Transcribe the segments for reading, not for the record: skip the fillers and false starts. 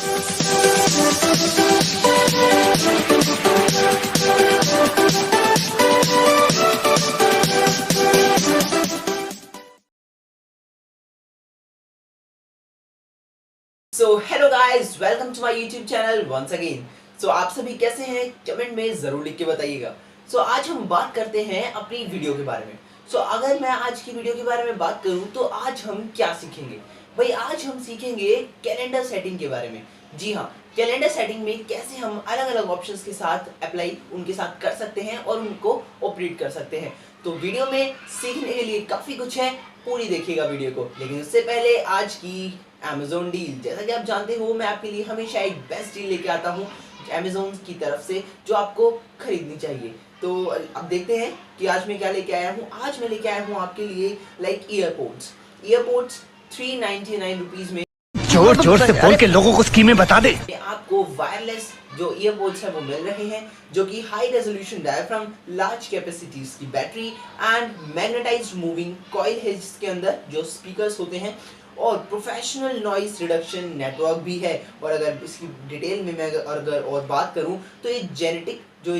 So hello guys, welcome to my YouTube channel once again. So आप सभी कैसे हैं, कमेंट में ज़रूर लिख के बताइएगा। सो आज हम बात करते हैं अपनी वीडियो के बारे में। सो अगर मैं आज की वीडियो के बारे में बात करूं तो आज हम क्या सीखेंगे भाई? आज हम सीखेंगे कैलेंडर सेटिंग के बारे में। जी हाँ, कैलेंडर सेटिंग में कैसे हम अलग अलग ऑप्शंस के साथ अप्लाई उनके साथ कर सकते हैं और उनको ऑपरेट कर सकते हैं। तो वीडियो में सीखने के लिए काफ़ी कुछ है, पूरी देखिएगा वीडियो को। लेकिन उससे पहले आज की अमेज़ॉन डील, जैसा कि आप जानते हो मैं आपके लिए हमेशा एक बेस्ट डील लेके आता हूँ अमेज़ॉन की तरफ से, जो आपको खरीदनी चाहिए। तो अब देखते हैं कि आज मैं क्या लेके आया हूँ। आज मैं लेके आया हूँ आपके लिए लाइक ईयरपोड्स 399 रुपीज़ में। जोर जोर से बोल के लोगों को स्कीमें बता दे। आपको वायरलेस जो ईयरपोड्स है वो मिल रहे हैं, जो कि high resolution diaphragm, large capacities की battery and magnetized moving coil है, जिसके अंदर जो स्पीकर्स होते हैं और प्रोफेशनल नॉइस रिडक्शन नेटवर्क भी है। और अगर इसकी डिटेल में मैं अगर और बात करूं तो ये जेनेटिक जो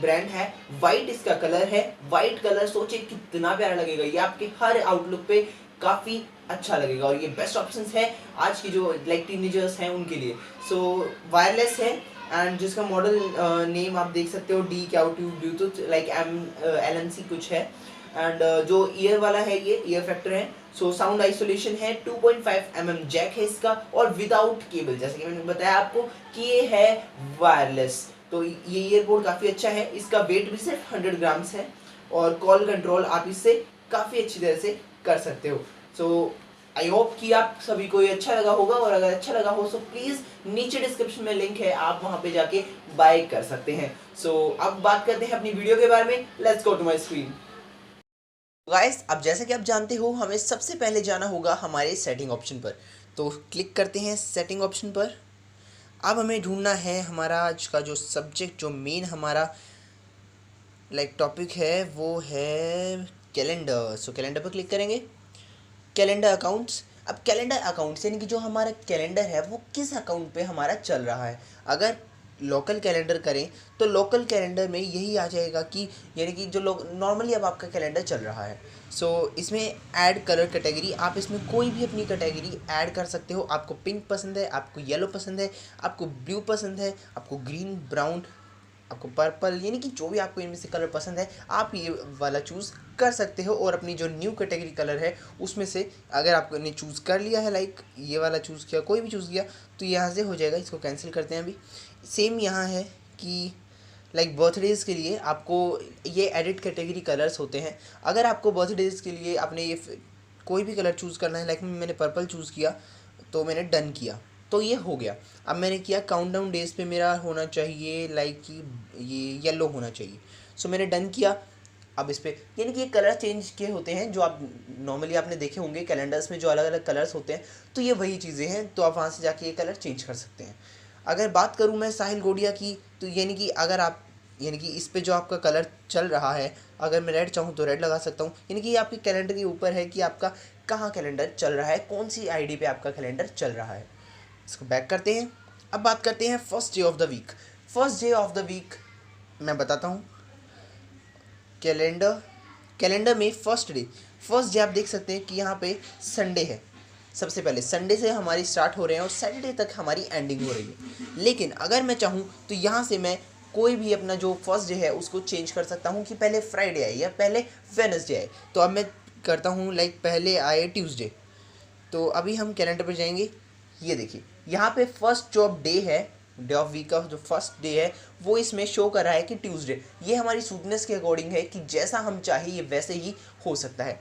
ब्रांड है, वाइट इसका कलर है। वाइट कलर सोचे कितना प्यारा लगेगा, ये आपके हर आउटलुक पे काफ़ी अच्छा लगेगा और ये बेस्ट ऑप्शन है आज की जो लाइक टीनेजर्स हैं उनके लिए। सो वायरलेस है एंड जिसका मॉडल नेम आप देख सकते हो DQ2 ब्लूटूथ लाइक LNC कुछ है। एंड जो ईयर वाला है ये ईयर फैक्टर है। सो साउंड आइसोलेशन है, 2.5 mm जैक है इसका और विदाउट केबल, जैसे कि मैंने बताया आपको कि ये है वायरलेस। तो ये ईयरपोड काफ़ी अच्छा है। इसका वेट भी सिर्फ 100 ग्राम्स है और कॉल कंट्रोल आप इससे काफ़ी अच्छी तरह से कर सकते हो। सो आई होप कि आप सभी को ये अच्छा लगा होगा, और अगर अच्छा लगा हो तो प्लीज़ नीचे डिस्क्रिप्शन में लिंक है, आप वहाँ पे जाके बाय कर सकते हैं। सो अब बात करते हैं अपनी वीडियो के बारे में। Let's go to my screen. Guys, अब जैसा कि आप जानते हो हमें सबसे पहले जाना होगा हमारे सेटिंग ऑप्शन पर। तो क्लिक करते हैं सेटिंग ऑप्शन पर। अब हमें ढूंढना है हमारा आज का जो सब्जेक्ट, जो मेन हमारा लाइक टॉपिक है वो है कैलेंडर। सो कैलेंडर पर क्लिक करेंगे। Calendar accounts. अब कैलेंडर अकाउंट्स यानी कि जो हमारा कैलेंडर है वो किस अकाउंट पे हमारा चल रहा है। अगर लोकल कैलेंडर करें तो लोकल कैलेंडर में यही आ जाएगा कि यानी कि जो लोग नॉर्मली अब आपका कैलेंडर चल रहा है। सो इसमें ऐड कलर कैटेगरी, आप इसमें कोई भी अपनी कैटेगरी ऐड कर सकते हो। आपको पिंक पसंद है, आपको येलो पसंद है, आपको ब्लू पसंद है, आपको ग्रीन, ब्राउन, आपको पर्पल, यानी कि जो भी आपको इनमें से कलर पसंद है आप ये वाला चूज़ कर सकते हो। और अपनी जो न्यू कैटेगरी कलर है उसमें से अगर आपने चूज़ कर लिया है, लाइक ये वाला चूज़ किया, कोई भी चूज़ किया, तो यहाँ से हो जाएगा। इसको कैंसिल करते हैं अभी। सेम यहाँ है कि लाइक बर्थडेज़ के लिए आपको ये एडिट कैटेगरी कलर्स होते हैं। अगर आपको बर्थडेज़ के लिए आपने ये कोई भी कलर चूज़ करना है, लाइक मैंने पर्पल चूज़ किया तो मैंने डन किया, तो ये हो गया। अब मैंने किया काउंटडाउन डेज पे मेरा होना चाहिए लाइक कि ये येलो होना चाहिए। सो मैंने डन किया। अब इस पर यानी कि ये कलर चेंज के होते हैं जो आप नॉर्मली आपने देखे होंगे कैलेंडर्स में, जो अलग अलग कलर्स होते हैं, तो ये वही चीज़ें हैं। तो आप वहाँ से जाके ये कलर चेंज कर सकते हैं। अगर बात करूँ मैं साहिल गोडिया की, तो यानी कि अगर आप यानी कि इस पे जो आपका कलर चल रहा है, अगर मैं रेड चाहूँ तो रेड लगा सकता हूँ। यानी कि ये आपके कैलेंडर के ऊपर है कि आपका कहाँ कैलेंडर चल रहा है, कौन सी आईडी पे आपका कैलेंडर चल रहा है। इसको बैक करते हैं। अब बात करते हैं first day of the week. First day of the week मैं बताता हूँ। कैलेंडर में फर्स्ट डे आप देख सकते हैं कि यहाँ पे संडे है। सबसे पहले संडे से हमारी स्टार्ट हो रहे हैं और सैटरडे तक हमारी एंडिंग हो रही है। लेकिन अगर मैं चाहूँ तो यहाँ से मैं कोई भी अपना जो फर्स्ट डे है उसको चेंज कर सकता हूँ कि पहले फ्राइडे आए या पहले वेडनेसडे आए। तो अब मैं करता हूँ लाइक पहले आए ट्यूसडे। तो अभी हम कैलेंडर पर जाएंगे। ये देखिए यहाँ पे फर्स्ट जो डे है, डे ऑफ वीक का जो फर्स्ट डे है वो इसमें शो कर रहा है कि ट्यूसडे। ये हमारी सूटनेस के अकॉर्डिंग है कि जैसा हम चाहे ये वैसे ही हो सकता है।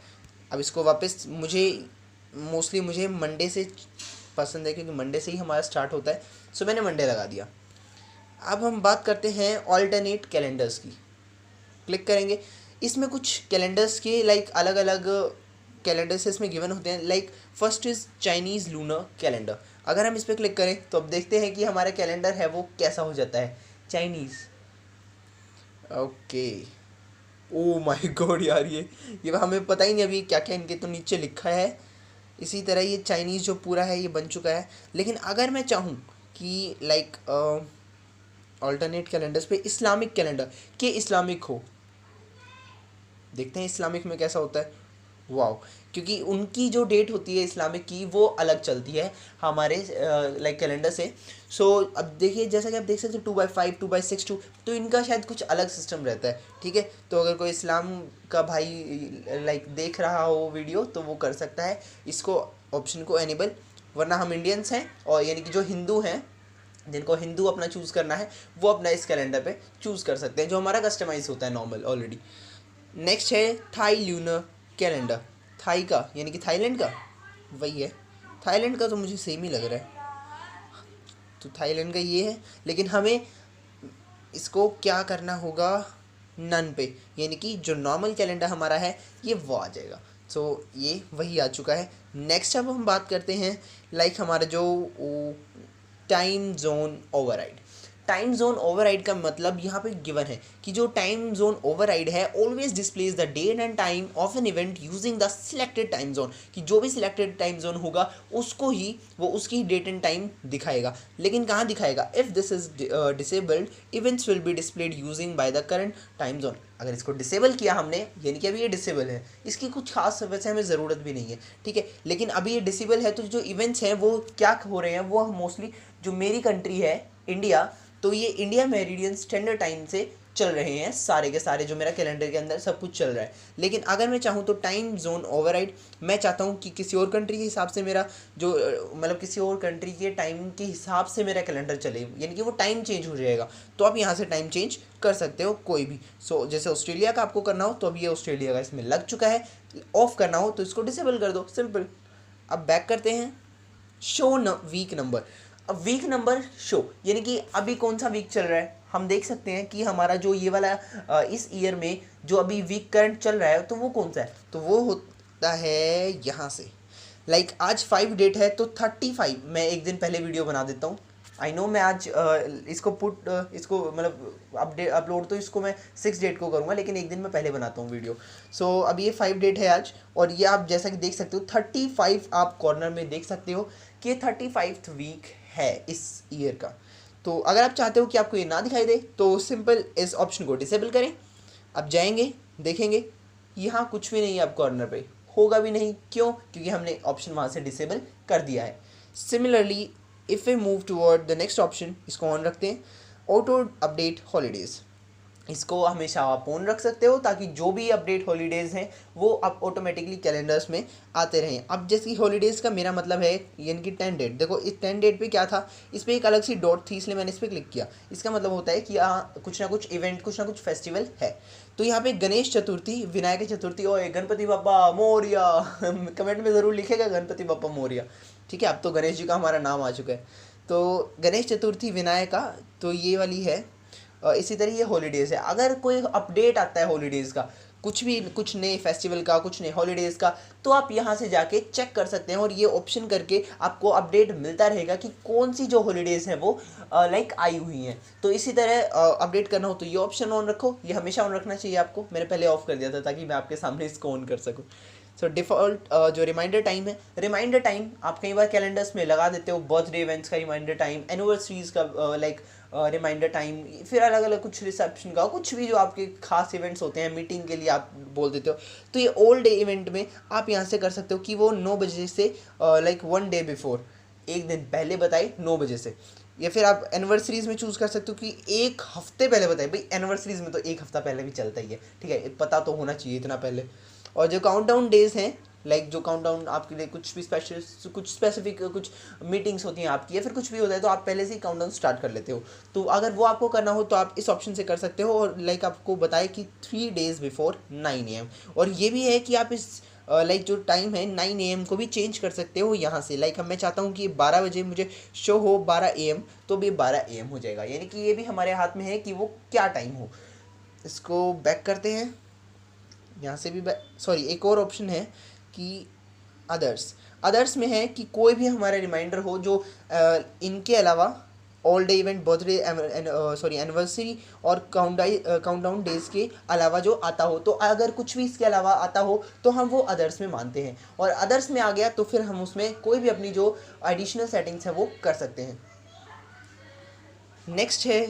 अब इसको वापस मुझे मंडे से पसंद है क्योंकि मंडे से ही हमारा स्टार्ट होता है। सो मैंने मंडे लगा दिया। अब हम बात करते हैं ऑल्टरनेट कैलेंडर्स की। क्लिक करेंगे। इसमें कुछ कैलेंडर्स के लाइक अलग अलग कैलेंडर्स इसमें गिवन होते हैं। Like first is Chinese lunar calendar. अगर हम इस पर क्लिक करें तो अब देखते हैं कि हमारा कैलेंडर है वो कैसा हो जाता है। Chinese, okay. Oh my God यार, ये हमें पता ही नहीं अभी क्या क्या इनके तो नीचे लिखा है। इसी तरह ये चाइनीज़ जो पूरा है ये बन चुका है। लेकिन अगर मैं चाहूँ कि लाइक ऑल्टरनेट कैलेंडर्स पे इस्लामिक कैलेंडर के इस्लामिक हो, देखते हैं इस्लामिक में कैसा होता है। वाओ, क्योंकि उनकी जो डेट होती है इस्लामिक की वो अलग चलती है हमारे लाइक कैलेंडर से। सो अब देखिए, जैसा कि आप देख सकते हो 2/5, 2/6 तो इनका शायद कुछ अलग सिस्टम रहता है, ठीक है। तो अगर कोई इस्लाम का भाई लाइक देख रहा हो वीडियो तो वो कर सकता है इसको, ऑप्शन को एनेबल, वरना हम इंडियंस हैं और यानी कि जो हिंदू हैं, जिनको हिंदू अपना चूज़ करना है वो अपना इस कैलेंडर पे चूज़ कर सकते हैं, जो हमारा कस्टमाइज होता है नॉर्मल ऑलरेडी। नेक्स्ट है थाई ल्यूनर कैलेंडर, थाई का यानी कि थाईलैंड का, वही है थाईलैंड का, तो मुझे सेम ही लग रहा है। तो थाईलैंड का ये है, लेकिन हमें इसको क्या करना होगा, नन पे, यानी कि जो नॉर्मल कैलेंडर हमारा है ये वो आ जाएगा। सो ये वही आ चुका है। नेक्स्ट अब हम बात करते हैं लाइक हमारा जो time zone override. Time zone override का मतलब यहाँ पे गिवन है कि जो टाइम जोन ओवरराइड है always displays the date and time of an event using the selected time zone, कि जो भी सिलेक्टेड टाइम जोन होगा उसको ही वो उसकी डेट एंड टाइम दिखाएगा। लेकिन कहाँ दिखाएगा, if this is disabled events will be displayed using by the current time zone. अगर इसको डिसेबल किया हमने, यानी कि अभी ये डिसेबल है, इसकी कुछ खास वैसे हमें ज़रूरत भी नहीं है, ठीक है। लेकिन अभी ये डिसेबल है तो जो इवेंट्स हैं वो क्या हो रहे हैं, वो मोस्टली जो मेरी कंट्री है इंडिया, तो ये इंडिया मेरिडियन स्टैंडर्ड टाइम से चल रहे हैं सारे के सारे, जो मेरा कैलेंडर के अंदर सब कुछ चल रहा है। लेकिन अगर मैं चाहूँ तो टाइम जोन ओवरराइड, मैं चाहता हूँ कि किसी और कंट्री के हिसाब से मेरा जो मतलब किसी और कंट्री के टाइम के हिसाब से मेरा कैलेंडर चले, यानी कि वो टाइम चेंज हो जाएगा, तो आप यहाँ से टाइम चेंज कर सकते हो कोई भी। सो जैसे ऑस्ट्रेलिया का आपको करना हो तो अभी ये ऑस्ट्रेलिया का इसमें लग चुका है, ऑफ करना हो तो इसको डिसेबल कर दो, सिंपल। अब बैक करते हैं शो वीक नंबर। अब वीक नंबर शो यानी कि अभी कौन सा वीक चल रहा है, हम देख सकते हैं कि हमारा जो ये वाला इस ईयर में जो अभी वीक करंट चल रहा है तो वो कौन सा है, तो वो होता है यहाँ से लाइक आज 5 डेट है तो 35, मैं एक दिन पहले वीडियो बना देता हूँ। आई नो मैं आज इसको मतलब अपलोड तो इसको मैं 6 डेट को करूँगा, लेकिन एक दिन मैं पहले बनाता हूँ वीडियो। सो अब ये 5 डेट है आज, और ये आप जैसा कि देख सकते हो 35 आप कॉर्नर में देख सकते हो कि 35th वीक है इस ईयर का। तो अगर आप चाहते हो कि आपको ये ना दिखाई दे तो सिंपल इस ऑप्शन को डिसेबल करें। अब जाएंगे देखेंगे यहाँ कुछ भी नहीं है, अब कॉर्नर पे होगा भी नहीं, क्यों, क्योंकि हमने ऑप्शन वहाँ से डिसेबल कर दिया है। Similarly if we move toward the next option, इसको ऑन रखते हैं, ऑटो अपडेट हॉलीडेज़, इसको हमेशा आप ऑन रख सकते हो ताकि जो भी अपडेट हॉलीडेज़ हैं वो अब ऑटोमेटिकली कैलेंडर्स में आते रहें। अब जैसे हॉलीडेज़ का मेरा मतलब है यानी कि 10 डेट, देखो इस 10 डेट पे क्या था, इस पर एक अलग सी डॉट थी इसलिए मैंने इस पर क्लिक किया। इसका मतलब होता है कि यहाँ कुछ ना कुछ इवेंट, कुछ ना कुछ फेस्टिवल है। तो यहाँ पे गणेश चतुर्थी, विनायक चतुर्थी और गणपति बप्पा मोरिया कमेंट में ज़रूर लिखेगा गणपति बप्पा मोरिया, ठीक है। अब तो गणेश जी का हमारा नाम आ चुका है। तो गणेश चतुर्थी विनायक का, तो ये वाली है। इसी तरह ये हॉलीडेज़ है। अगर कोई अपडेट आता है हॉलीडेज़ का, कुछ भी, कुछ नए फेस्टिवल का, कुछ नए हॉलीडेज़ का, तो आप यहाँ से जाके चेक कर सकते हैं और ये ऑप्शन करके आपको अपडेट मिलता रहेगा कि कौन सी जो हॉलीडेज़ हैं वो लाइक आई हुई हैं। तो इसी तरह अपडेट करना हो तो ये ऑप्शन ऑन रखो, ये हमेशा ऑन रखना चाहिए आपको। मैंने पहले ऑफ कर दिया था ताकि मैं आपके सामने इसको ऑन कर सकूँ। सो डिफ़ॉल्ट जो रिमाइंडर टाइम है, रिमाइंडर टाइम आप कई बार कैलेंडर्स में लगा देते हो, बर्थडे इवेंट्स का रिमाइंडर टाइम, एनिवर्सरीज़ का लाइक रिमाइंडर टाइम, फिर अलग अलग कुछ रिसेप्शन का, कुछ भी जो आपके खास इवेंट्स होते हैं, मीटिंग के लिए आप बोल देते हो, तो ये ऑल डे इवेंट में आप यहाँ से कर सकते हो कि वो 9 बजे से लाइक 1 डे बिफोर, एक दिन पहले बताए 9 बजे से। या फिर आप एनिवर्सरीज़ में चूज़ कर सकते हो कि एक हफ्ते पहले बताए, भाई एनिवर्सरीज़ में तो एक हफ्ता पहले भी चलता ही है, ठीक है, पता तो होना चाहिए इतना पहले। और जो काउंटडाउन डेज हैं, लाइक जो काउंटडाउन आपके लिए कुछ भी स्पेशल, कुछ स्पेसिफिक कुछ मीटिंग्स होती हैं आपकी, या फिर कुछ भी होता है तो आप पहले से ही काउंटडाउन स्टार्ट कर लेते हो। तो अगर वो आपको करना हो तो आप इस ऑप्शन से कर सकते हो, और लाइक आपको बताए कि 3 days बिफोर 9 AM। और ये भी है कि आप इस लाइक जो टाइम है 9 AM को भी चेंज कर सकते हो यहाँ से। लाइक मैं चाहता हूँ कि 12 बजे मुझे शो हो 12 AM, तो भी 12 AM हो जाएगा, यानी कि ये भी हमारे हाथ में है कि वो क्या टाइम हो। इसको बैक करते हैं, यहाँ से भी सॉरी एक और ऑप्शन है कि अदर्स में है कि कोई भी हमारा रिमाइंडर हो जो इनके अलावा all day event, birthday, anniversary और काउंटडाउन डेज के अलावा जो आता हो, तो अगर कुछ भी इसके अलावा आता हो तो हम वो अदर्स में मानते हैं। और अदर्स में आ गया तो फिर हम उसमें कोई भी अपनी जो एडिशनल सेटिंग्स है वो कर सकते हैं। नेक्स्ट है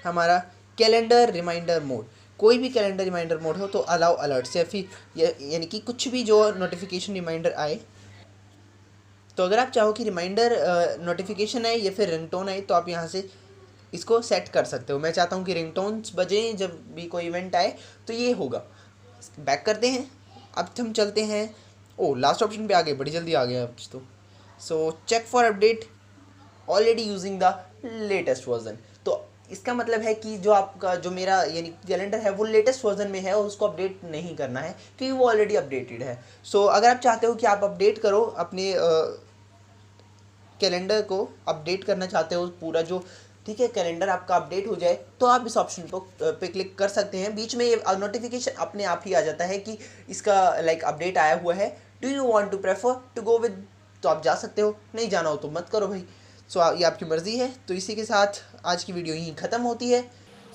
हमारा कैलेंडर रिमाइंडर मोड। कोई भी कैलेंडर रिमाइंडर मोड हो तो अलाउ अलर्ट्स, या फिर यानी कि कुछ भी जो नोटिफिकेशन रिमाइंडर आए, तो अगर आप चाहो कि रिमाइंडर नोटिफिकेशन आए या फिर रिंगटोन आए तो आप यहाँ से इसको सेट कर सकते हो। मैं चाहता हूँ कि रिंगटोन्स बजें जब भी कोई इवेंट आए, तो ये होगा। बैक करते हैं, अब हम चलते हैं, ओ लास्ट ऑप्शन पे आ गए, बड़ी जल्दी आ गया अब तो। So check for update already using the latest version. तो इसका मतलब है कि जो आपका जो मेरा यानी कैलेंडर है वो लेटेस्ट वर्जन में है और उसको अपडेट नहीं करना है क्योंकि वो ऑलरेडी अपडेटेड है। सो अगर आप चाहते हो कि आप अपडेट करो अपने कैलेंडर को अपडेट करना चाहते हो पूरा जो, ठीक है, कैलेंडर आपका अपडेट हो जाए, तो आप इस ऑप्शन पे क्लिक कर सकते हैं। बीच में ये नोटिफिकेशन अपने आप ही आ जाता है कि इसका लाइक अपडेट आया हुआ है, do you want to prefer to go with, तो आप जा सकते हो, नहीं जाना हो तो मत करो भाई। सो ये आपकी मर्ज़ी है। तो इसी के साथ आज की वीडियो यहीं ख़त्म होती है।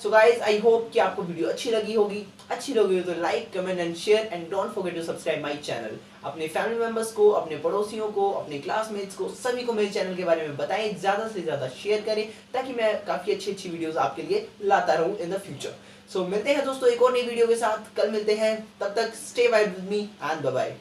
सो गाइज आई होप कि आपको वीडियो अच्छी लगी होगी। अच्छी लगी हो तो like comment and share and don't forget to subscribe my channel. अपने फैमिली मेम्बर्स को, अपने पड़ोसियों को, अपने क्लासमेट्स को, सभी को मेरे चैनल के बारे में बताएं, ज़्यादा से ज़्यादा शेयर करें ताकि मैं काफ़ी अच्छी अच्छी वीडियोज़ आपके लिए लाता रहूँ इन द फ्यूचर। सो मिलते हैं दोस्तों एक और नई वीडियो के साथ, कल मिलते हैं, तब तक stay wide with me and bye bye.